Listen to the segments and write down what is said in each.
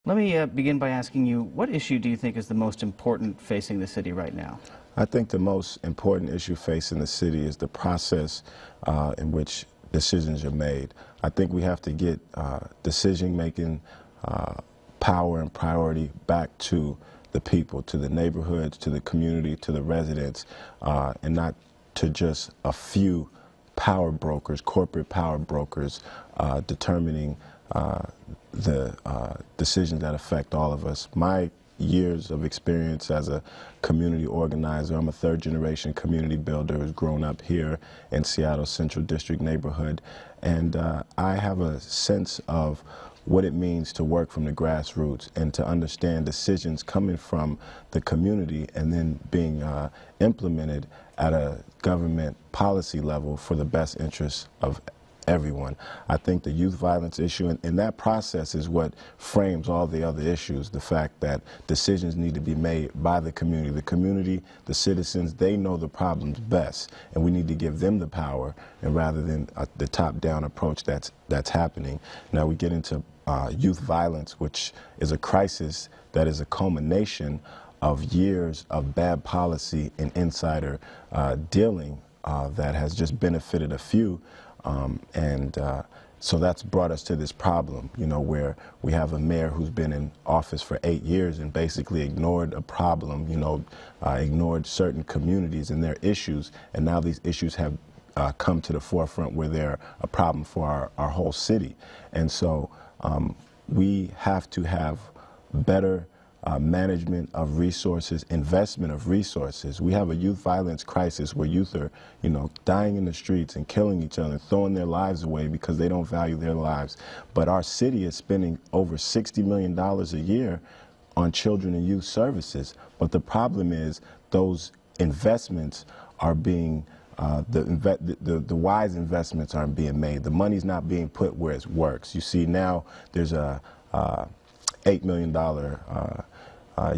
Let me begin by asking you, what issue do you think is the most important facing the city right now? I think the most important issue facing the city is the process in which decisions are made. I think we have to get decision-making power and priority back to the people, to the neighborhoods, to the community, to the residents, and not to just a few power brokers, corporate power brokers, determining the decisions that affect all of us. My years of experience as a community organizer, I'm a third-generation community builder who's grown up here in Seattle's Central District neighborhood, and I have a sense of what it means to work from the grassroots and to understand decisions coming from the community and then being implemented at a government policy level for the best interests of everyone. I think the youth violence issue and that process is what frames all the other issues. The fact that decisions need to be made by the community, the citizens, they know the problems best, and we need to give them the power, and rather than the top-down approach that's happening. Now we get into youth violence, which is a crisis that is a culmination of years of bad policy and insider dealing that has just benefited a few. So that's brought us to this problem, you know, where we have a mayor who's been in office for 8 years and basically ignored a problem, you know, ignored certain communities and their issues, and now these issues have come to the forefront where they're a problem for our whole city. And so we have to have better management of resources, investment of resources. We have a youth violence crisis where youth are, you know, dying in the streets and killing each other, throwing their lives away because they don't value their lives. But our city is spending over $60 million a year on children and youth services. But the problem is those investments are being the wise investments aren't being made. The money's not being put where it works. You see, now there's a $8 million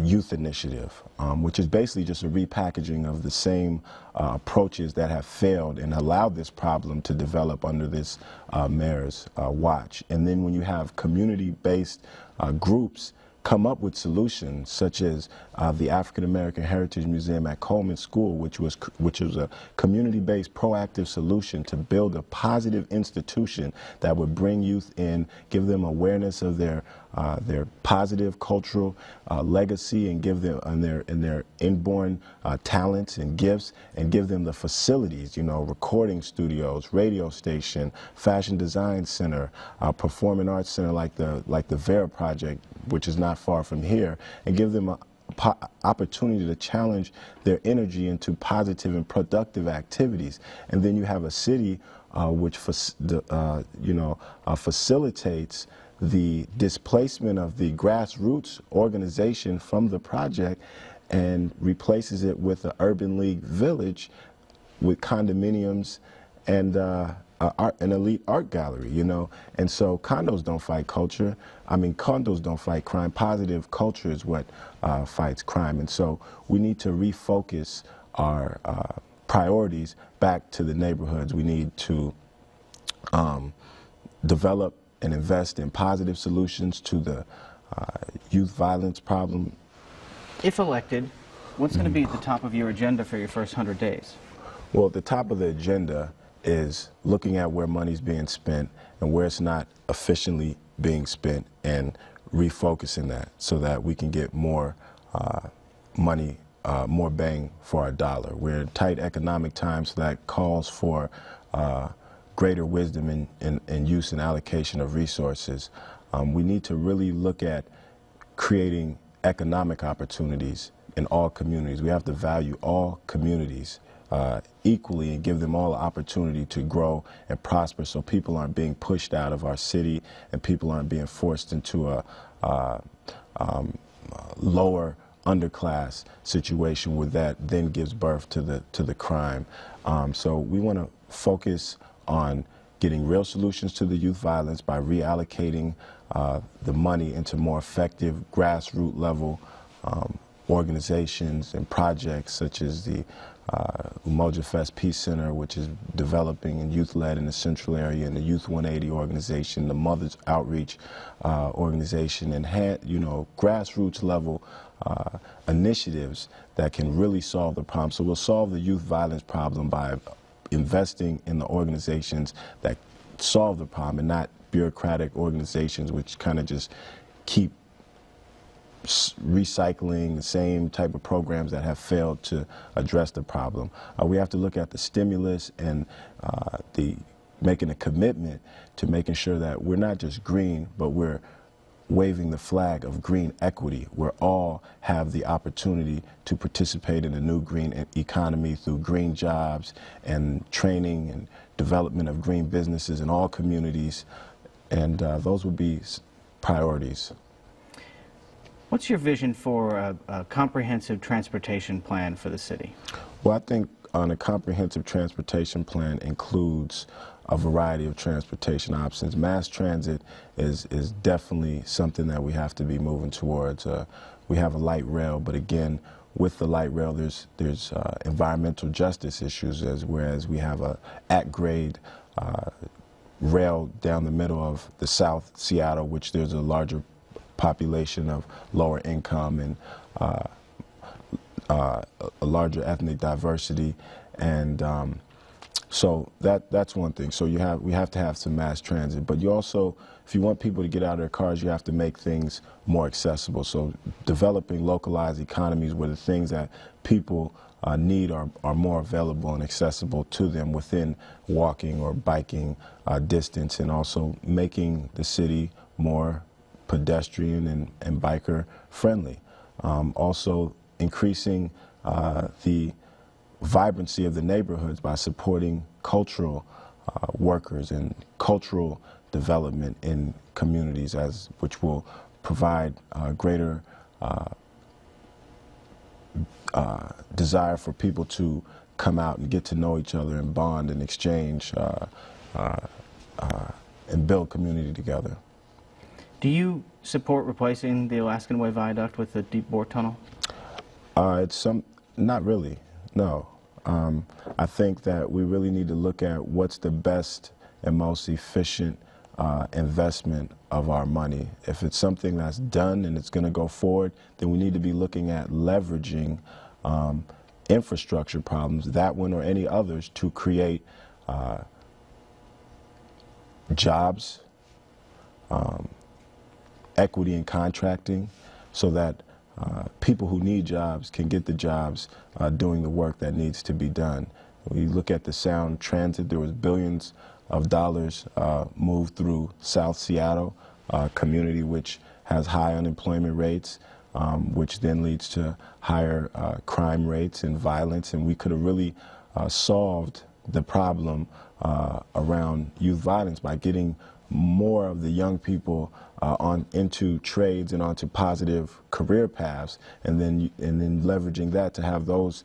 youth initiative, which is basically just a repackaging of the same approaches that have failed and allowed this problem to develop under this mayor's watch. And then when you have community-based groups come up with solutions, such as the African American Heritage Museum at Coleman School, which was a community-based proactive solution to build a positive institution that would bring youth in, give them awareness of their positive cultural legacy, and give them their inborn talents and gifts, and give them the facilities, you know, recording studios, radio station, fashion design center, performing arts center like the Vera Project, which is not far from here, and give them an opportunity to challenge their energy into positive and productive activities. And then you have a city which facilitates the displacement of the grassroots organization from the project and replaces it with an urban league village with condominiums and an elite art gallery, you know. And so condos don't fight culture. I mean, condos don't fight crime. Positive culture is what fights crime. And so we need to refocus our priorities back to the neighborhoods. We need to develop and invest in positive solutions to the youth violence problem. If elected, what's going to be at the top of your agenda for your first 100 days? Well, at the top of the agenda is looking at where money's being spent and where it's not efficiently being spent, and refocusing that so that we can get more money, more bang for our dollar. We're in tight economic times, so that calls for greater wisdom in use and allocation of resources. We need to really look at creating economic opportunities in all communities. We have to value all communities equally and give them all the opportunity to grow and prosper, so people aren't being pushed out of our city and people aren't being forced into a lower underclass situation where that then gives birth to the crime. So we want to focus on getting real solutions to the youth violence by reallocating the money into more effective grassroots level organizations and projects, such as the Umoja Fest Peace Center, which is developing and youth-led in the central area, and the Youth 180 organization, the Mothers Outreach organization, and grassroots level initiatives that can really solve the problem. So we'll solve the youth violence problem by investing in the organizations that solve the problem and not bureaucratic organizations which kind of just keep recycling the same type of programs that have failed to address the problem. We have to look at the stimulus and making a commitment to making sure that we're not just green, but we're waving the flag of green equity, where all have the opportunity to participate in a new green economy through green jobs and training and development of green businesses in all communities. And those would be priorities. What's your vision for a comprehensive transportation plan for the city? Well, I think a comprehensive transportation plan includes a variety of transportation options. Mass transit is definitely something that we have to be moving towards. We have a light rail, but again, with the light rail, there's environmental justice issues, whereas we have a at-grade rail down the middle of the South Seattle, which there's a larger population of lower income and a larger ethnic diversity, and so that's one thing. So we have to have some mass transit, but you also, if you want people to get out of their cars, you have to make things more accessible. So developing localized economies where the things that people need are more available and accessible to them within walking or biking distance, and also making the city more pedestrian and biker friendly. Also increasing the vibrancy of the neighborhoods by supporting cultural workers and cultural development in communities, which will provide greater desire for people to come out and get to know each other and bond and exchange and build community together. Do you support replacing the Alaskan Way Viaduct with the deep bore tunnel? Not really, no. I think that we really need to look at what's the best and most efficient investment of our money. If it's something that's done and it's going to go forward, then we need to be looking at leveraging infrastructure problems, that one or any others, to create jobs, equity in contracting, so that people who need jobs can get the jobs doing the work that needs to be done. When you look at the Sound Transit, there was billions of dollars moved through South Seattle, a community which has high unemployment rates, which then leads to higher crime rates and violence, and we could have really solved the problem around youth violence by getting more of the young people into trades and onto positive career paths, and then leveraging that to have those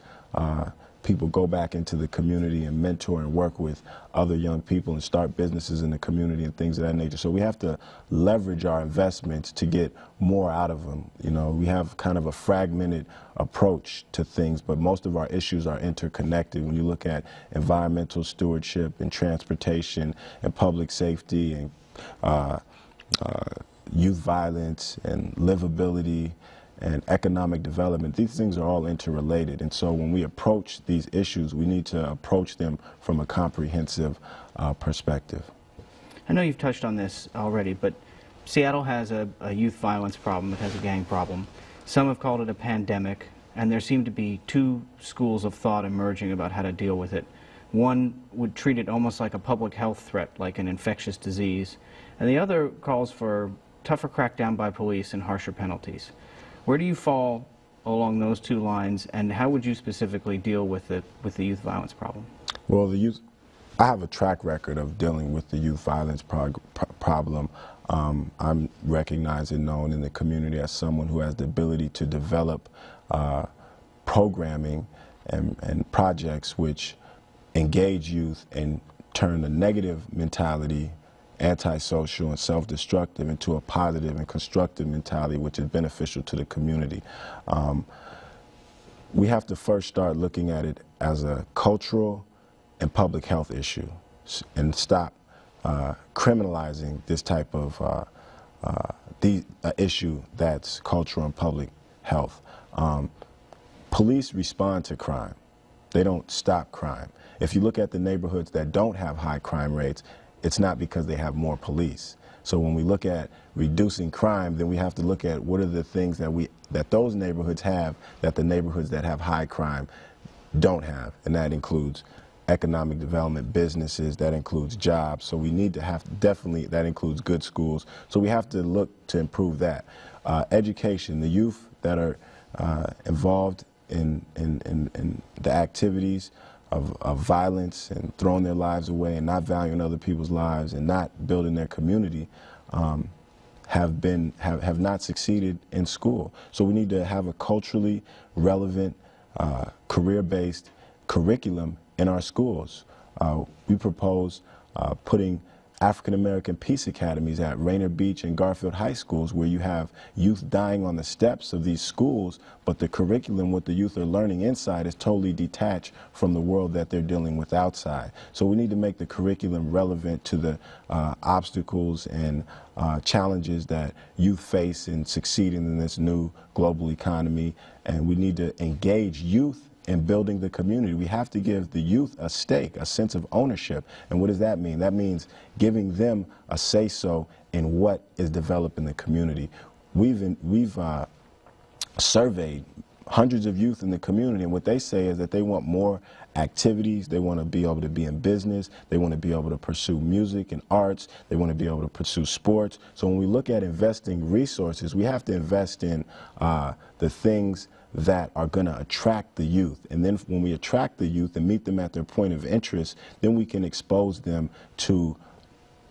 people go back into the community and mentor and work with other young people and start businesses in the community and things of that nature. So we have to leverage our investments to get more out of them. You know, we have kind of a fragmented approach to things, but most of our issues are interconnected. When you look at environmental stewardship and transportation and public safety and youth violence and livability and economic development, these things are all interrelated. And so when we approach these issues, we need to approach them from a comprehensive perspective. I know you've touched on this already, but Seattle has a youth violence problem. It has a gang problem. Some have called it a pandemic, and there seem to be two schools of thought emerging about how to deal with it. One would treat it almost like a public health threat, like an infectious disease, and the other calls for tougher crackdown by police and harsher penalties. Where do you fall along those two lines, and how would you specifically deal with the youth violence problem? Well, I have a track record of dealing with the youth violence problem. I'm recognized and known in the community as someone who has the ability to develop programming and projects which engage youth and turn a negative mentality, antisocial and self-destructive, into a positive and constructive mentality which is beneficial to the community. we have to first start looking at it as a cultural and public health issue and stop criminalizing this type of issue that's cultural and public health. Police respond to crime. They don't stop crime. If you look at the neighborhoods that don't have high crime rates, it's not because they have more police. So when we look at reducing crime, then we have to look at what are the things that those neighborhoods have that the neighborhoods that have high crime don't have, and that includes economic development, businesses, that includes jobs. So we need to definitely, that includes good schools. So we have to look to improve that. Education, the youth that are involved in the activities of violence and throwing their lives away and not valuing other people's lives and not building their community have not succeeded in school. So we need to have a culturally relevant, career-based curriculum in our schools. We propose putting African-American peace academies at Rainier Beach and Garfield high schools, where you have youth dying on the steps of these schools, but the curriculum, what the youth are learning inside, is totally detached from the world that they're dealing with outside. So we need to make the curriculum relevant to the obstacles and challenges that youth face in succeeding in this new global economy, and we need to engage youth in building the community. We have to give the youth a stake, a sense of ownership. And what does that mean? That means giving them a say-so in what is developed in the community. We've surveyed hundreds of youth in the community, and what they say is that they want more activities, they want to be able to be in business, they want to be able to pursue music and arts, they want to be able to pursue sports. So when we look at investing resources, we have to invest in the things that are going to attract the youth. And then when we attract the youth and meet them at their point of interest, then we can expose them to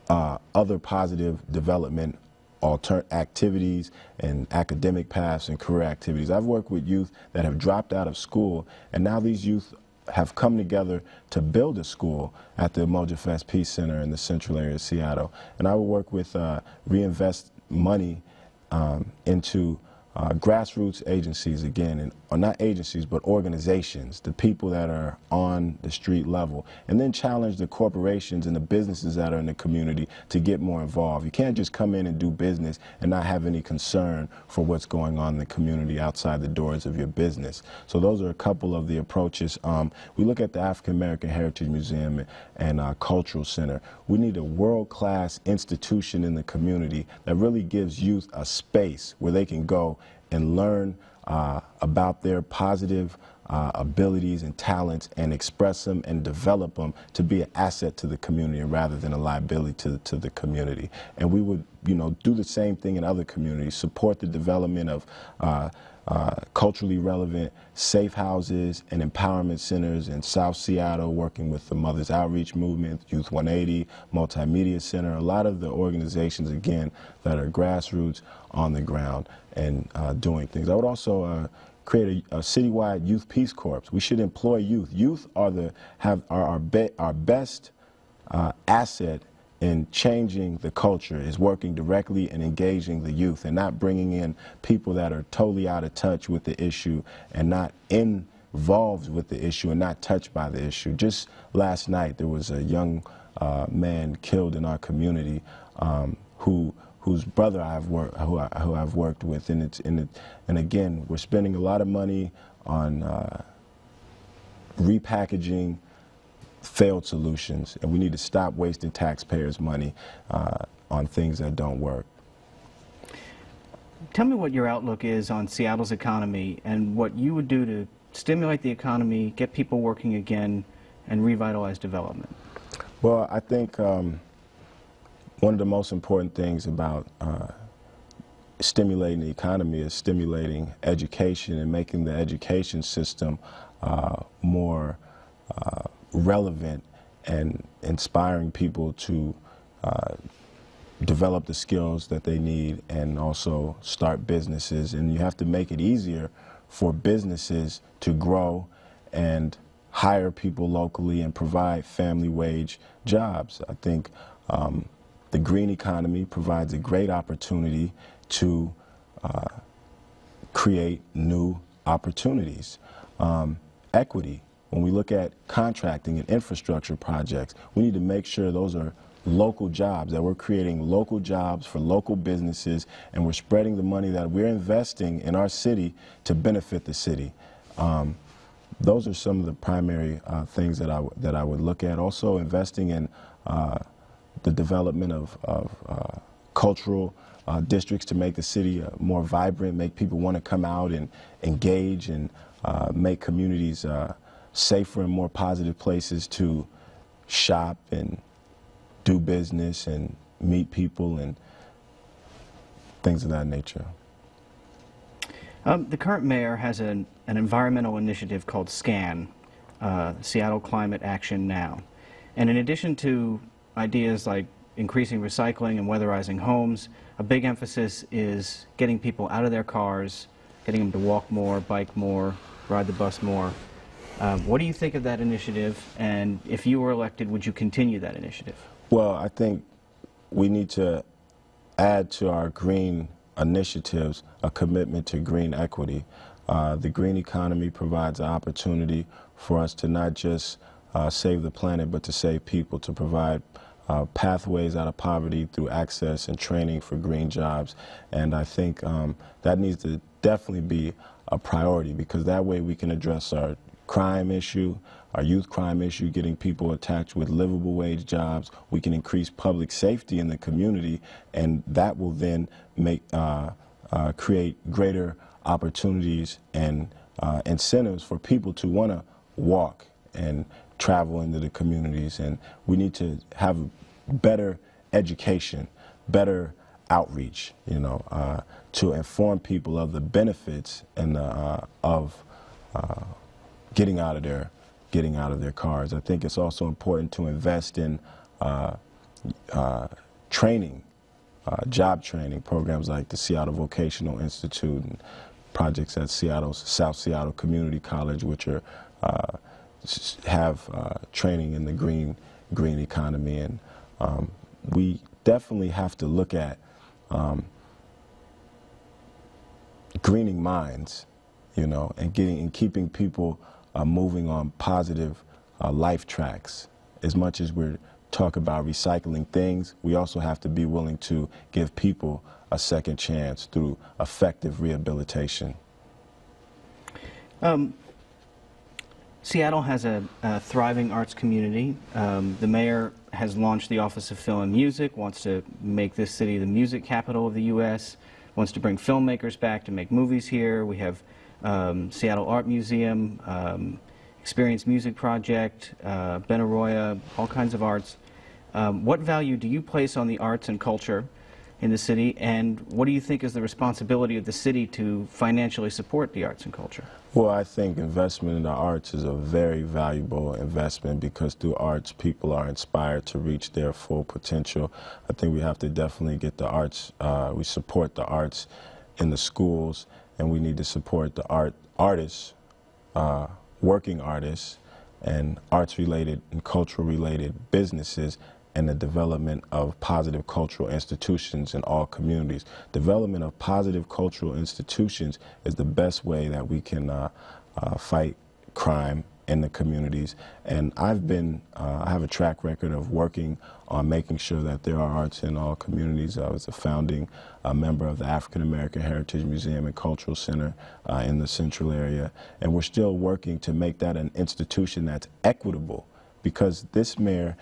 other positive development activities and academic paths and career activities. I've worked with youth that have dropped out of school, and now these youth have come together to build a school at the Umoja Fest Peace Center in the central area of Seattle. And I will work with reinvest money into grassroots agencies again, or not agencies, but organizations, the people that are on the street level, and then challenge the corporations and the businesses that are in the community to get more involved. You can't just come in and do business and not have any concern for what's going on in the community outside the doors of your business. So those are a couple of the approaches. We look at the African American Heritage Museum and Cultural Center. We need a world-class institution in the community that really gives youth a space where they can go and learn about their positive abilities and talents and express them and develop them to be an asset to the community rather than a liability to the community. And we would, do the same thing in other communities, support the development of culturally relevant safe houses and empowerment centers in South Seattle, working with the Mothers Outreach Movement, Youth 180, Multimedia Center, a lot of the organizations, again, that are grassroots on the ground and doing things. I would also create a citywide youth peace corps. We should employ youth. Youth are our best asset in changing the culture, is working directly and engaging the youth and not bringing in people that are totally out of touch with the issue and not involved with the issue and not touched by the issue. Just last night there was a young man killed in our community whose brother who I've worked with, and again, we're spending a lot of money on repackaging failed solutions, and we need to stop wasting taxpayers' money on things that don't work. Tell me what your outlook is on Seattle's economy and what you would do to stimulate the economy, get people working again, and revitalize development. Well, I think one of the most important things about stimulating the economy is stimulating education and making the education system more relevant and inspiring people to develop the skills that they need and also start businesses. And you have to make it easier for businesses to grow and hire people locally and provide family wage jobs. I think the green economy provides a great opportunity to create new opportunities. Equity. When we look at contracting and infrastructure projects, we need to make sure those are local jobs, that we're creating local jobs for local businesses, and we're spreading the money that we're investing in our city to benefit the city. Those are some of the primary things that I would look at. Also, investing in the development of cultural districts to make the city more vibrant, make people want to come out and engage, and make communities safer and more positive places to shop and do business and meet people and things of that nature. The current mayor has an environmental initiative called SCAN, Seattle Climate Action Now. And in addition to ideas like increasing recycling and weatherizing homes, a big emphasis is getting people out of their cars, getting them to walk more, bike more, ride the bus more. What do you think of that initiative? And if you were elected, would you continue that initiative? Well, I think we need to add to our green initiatives a commitment to green equity. The green economy provides an opportunity for us to not just save the planet, but to save people, to provide pathways out of poverty through access and training for green jobs. And I think that needs to definitely be a priority, because that way we can address our crime issue, our youth crime issue, getting people attached with livable wage jobs. We can increase public safety in the community, and that will then make create greater opportunities and incentives for people to want to walk and travel into the communities. And we need to have better education, better outreach, to inform people of the benefits and of getting out of their cars. I think it's also important to invest in training, job training programs like the Seattle Vocational Institute and projects at South Seattle Community College, which are have training in the green economy. And we definitely have to look at greening minds, and keeping people moving on positive life tracks. As much as we're talking about recycling things, we also have to be willing to give people a second chance through effective rehabilitation. Seattle has a thriving arts community. The mayor has launched the Office of Film and Music, wants to make this city the music capital of the U.S., wants to bring filmmakers back to make movies here. We have Seattle Art Museum, Experience Music Project, Benaroya, all kinds of arts. What value do you place on the arts and culture in the city, and what do you think is the responsibility of the city to financially support the arts and culture? Well, I think investment in the arts is a very valuable investment, because through arts, people are inspired to reach their full potential. I think we have to definitely get the arts, we support the arts in the schools, and we need to support the artists, working artists, and arts-related and cultural-related businesses, and the development of positive cultural institutions in all communities. Development of positive cultural institutions is the best way that we can fight crime in the communities. And I have a track record of working on making sure that there are arts in all communities. I was a founding member of the African American Heritage Museum and Cultural Center in the central area. And we're still working to make that an institution that's equitable, because this mayor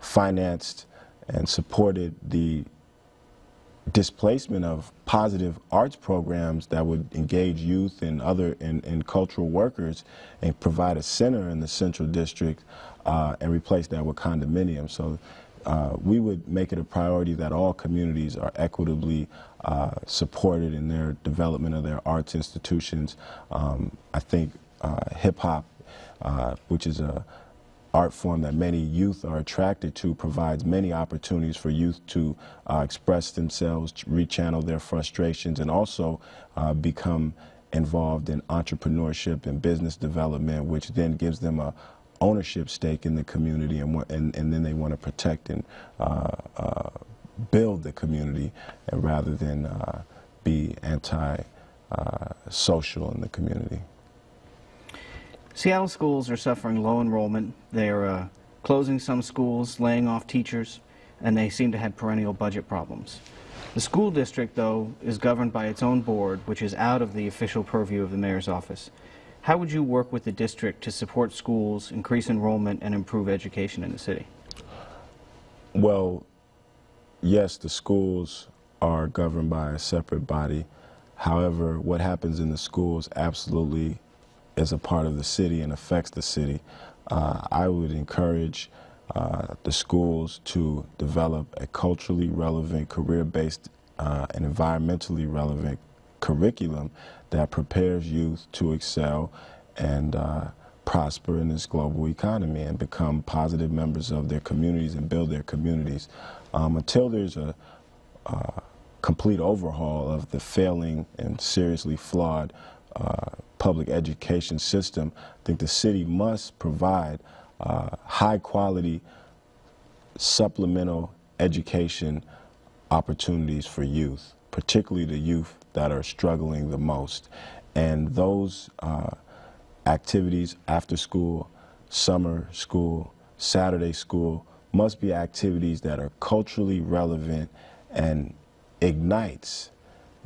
financed and supported the displacement of positive arts programs that would engage youth and other and cultural workers, and provide a center in the Central District and replace that with condominiums. So we would make it a priority that all communities are equitably supported in their development of their arts institutions. I think hip-hop, which is a art form that many youth are attracted to, provides many opportunities for youth to express themselves, rechannel their frustrations, and also become involved in entrepreneurship and business development, which then gives them a ownership stake in the community, and then they want to protect and build the community, and rather than be social in the community. Seattle schools are suffering low enrollment. They're closing some schools, laying off teachers, and they seem to have perennial budget problems. The school district, though, is governed by its own board, which is out of the official purview of the mayor's office. How would you work with the district to support schools, increase enrollment, and improve education in the city? Well, yes, the schools are governed by a separate body. However, what happens in the schools absolutely is a part of the city and affects the city. I would encourage the schools to develop a culturally relevant, career-based, and environmentally relevant curriculum that prepares youth to excel and prosper in this global economy and become positive members of their communities and build their communities. Until there's a complete overhaul of the failing and seriously flawed public education system, I think the city must provide high-quality supplemental education opportunities for youth, particularly the youth that are struggling the most. And those activities, after school, summer school, Saturday school, must be activities that are culturally relevant and ignites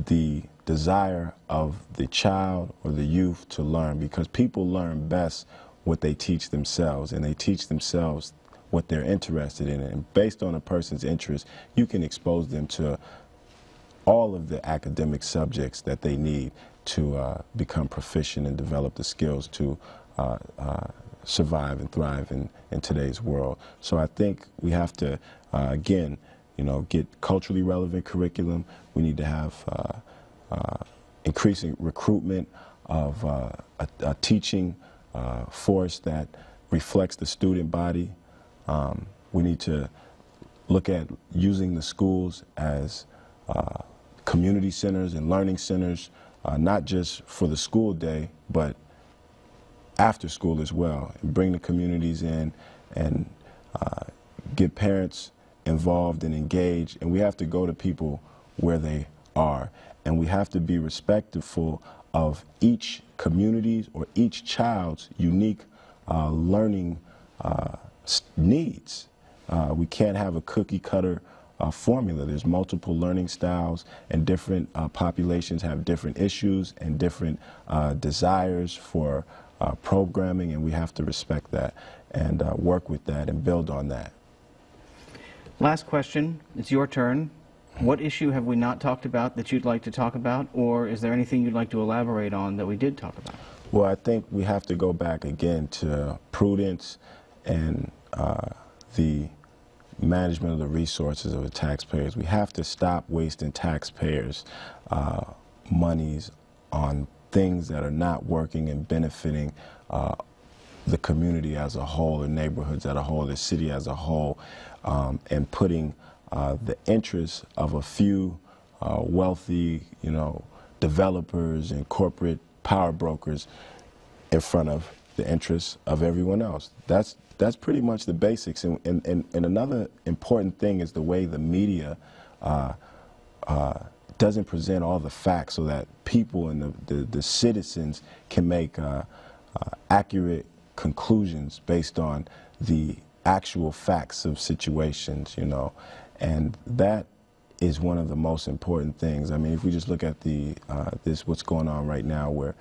the desire of the child or the youth to learn, because people learn best what they teach themselves, and they teach themselves what they're interested in. And based on a person's interest, you can expose them to all of the academic subjects that they need to become proficient and develop the skills to survive and thrive in today's world. So I think we have to, again, get culturally relevant curriculum. We need to have increasing recruitment of a teaching force that reflects the student body. We need to look at using the schools as community centers and learning centers, not just for the school day, but after school as well, and bring the communities in and get parents involved and engaged. And we have to go to people where they are, and we have to be respectful of each community's or each child's unique learning needs. We can't have a cookie cutter formula. There's multiple learning styles, and different populations have different issues and different desires for programming, and we have to respect that and work with that and build on that. Last question. It's your turn. What issue have we not talked about that you'd like to talk about, or is there anything you'd like to elaborate on that we did talk about? Well, I think we have to go back again to prudence and the management of the resources of the taxpayers. We have to stop wasting taxpayers' monies on things that are not working and benefiting the community as a whole, the neighborhoods as a whole, the city as a whole, and putting the interests of a few wealthy, developers and corporate power brokers in front of the interests of everyone else. That's pretty much the basics. And another important thing is the way the media doesn't present all the facts so that people and the citizens can make accurate conclusions based on the actual facts of situations, and that is one of the most important things. I mean, if we just look at what's going on right now, where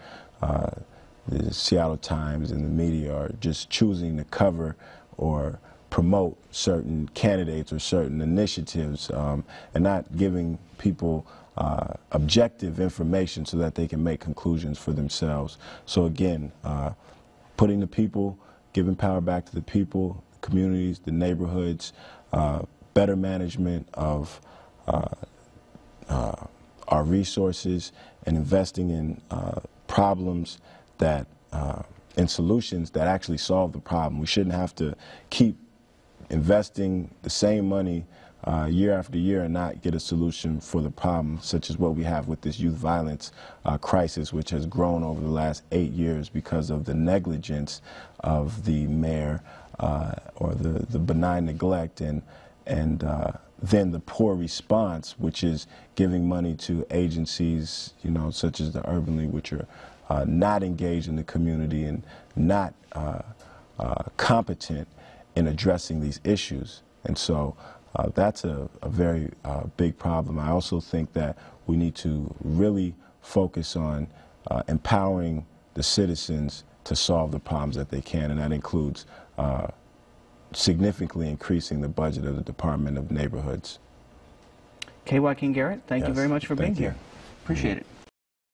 the Seattle Times and the media are just choosing to cover or promote certain candidates or certain initiatives, and not giving people objective information so that they can make conclusions for themselves. So again, putting the people, giving power back to the people, communities, the neighborhoods, better management of our resources, and investing in problems that, in solutions that actually solve the problem. We shouldn't have to keep investing the same money year after year and not get a solution for the problem, such as what we have with this youth violence crisis, which has grown over the last 8 years because of the negligence of the mayor or the benign neglect and than the poor response, which is giving money to agencies, you know, such as the Urban League, which are not engaged in the community and not competent in addressing these issues. And so that's a very big problem. I also think that we need to really focus on empowering the citizens to solve the problems that they can, and that includes significantly increasing the budget of the Department of Neighborhoods. K. Wyking Garrett, thank you very much for being here. Appreciate it.